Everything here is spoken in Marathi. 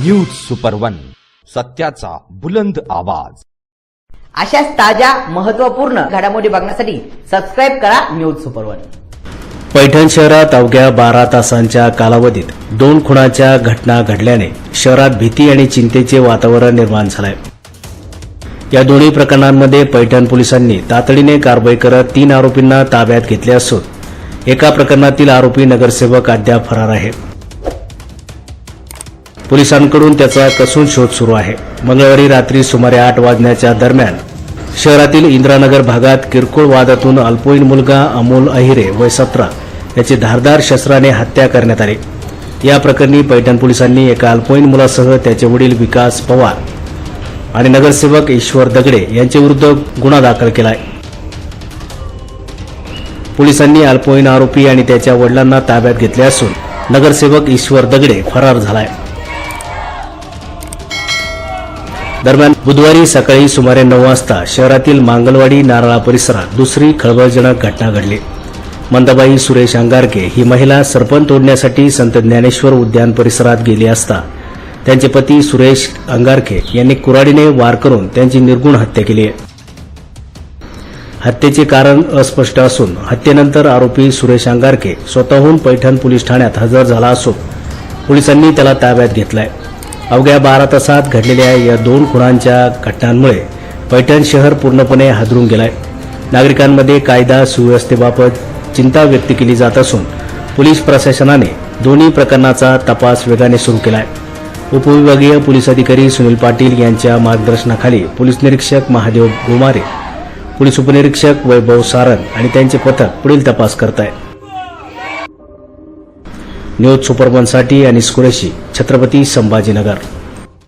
न्यूज सुपर वन, सत्याचा बुलंद आवाज। अशाच ताज्या महत्त्वपूर्ण घडामोडी बघण्यासाठी सबस्क्राइब करा न्यूज सुपर वन। पैठण शहरात अवघ्या 12 तासांच्या कालावधीत 2 खुनाच्या घटना घडल्याने शहरात भीती आणि चिंतेचे वातावरण निर्माण झाले। या दोन्ही प्रकरणांमध्ये पैठण पोलिसांनी तातडीने कारवाई करत 3 आरोपींना ताब्यात घेतले असून एका प्रकरणातील आरोपी नगरसेवक अद्याप फरार आहे। पोलिसांकडून त्याचा कसून शोध सुरू आहे। मंगळवारी रात्री सुमारे 8 वाजण्याच्या दरम्यान शहरातील इंदिरानगर भागात किरकोळ वादातून अल्पवयीन मुलगा अमोल अहिरे वय 17 याची धारदार शस्त्राने हत्या करण्यात आली। या प्रकरणी पैठण पोलिसांनी एका अल्पवयीन मुलासह त्याचे वडील विकास पवार आणि नगरसेवक ईश्वर दगडे यांच्याविरुद्ध गुन्हा दाखल केला आहे। पोलिसांनी अल्पवयीन आरोपी आणि त्याच्या वडिलांना ताब्यात घेतले असून नगरसेवक ईश्वर दगडे फरार झाला आहे। दरम्यान बुधवारी सकाळी सुमारे 9 वाजता शहरातील मांगलवाडी नारळा परिसरात दुसरी खळबळजनक घटना घडली। मंदाबाई सुरेश अंगारके ही महिला सरपण तोडण्यासाठी संत ज्ञानेश्वर उद्यान परिसरात गेली असता त्यांचे पती सुरेश अंगारके यांनी कुऱ्हाडीने वार करून त्यांची निर्गुण हत्या केली आहे। हत्येचे कारण अस्पष्ट असून हत्येनंतर आरोपी सुरेश अंगारके स्वतःहून पैठण पोलीस ठाण्यात हजर झाला असून पोलिसांनी त्याला ताब्यात घेतलाय। अवघ्या 12 तासात घडलेल्या या 2 खुनांच्या घटनांमुळे पैठण शहर पूर्णपणे हादरून गेलाय। नागरिकांमध्ये कायदा सुव्यवस्थेबाबत चिंता व्यक्त केली जात असून पोलीस प्रशासनाने दोन्ही प्रकरणाचा तपास वेगाने सुरू केलाय। उपविभागीय पोलीस अधिकारी सुनील पाटील यांच्या मार्गदर्शनाखाली पोलीस निरीक्षक महादेव गोमारे, पोलीस उपनिरीक्षक वैभव सारंग आणि त्यांचे पथक पुढील तपास करत आहे। न्यूज सुपर वन साठी अनिस कुरेशी, छत्रपती संभाजीनगर।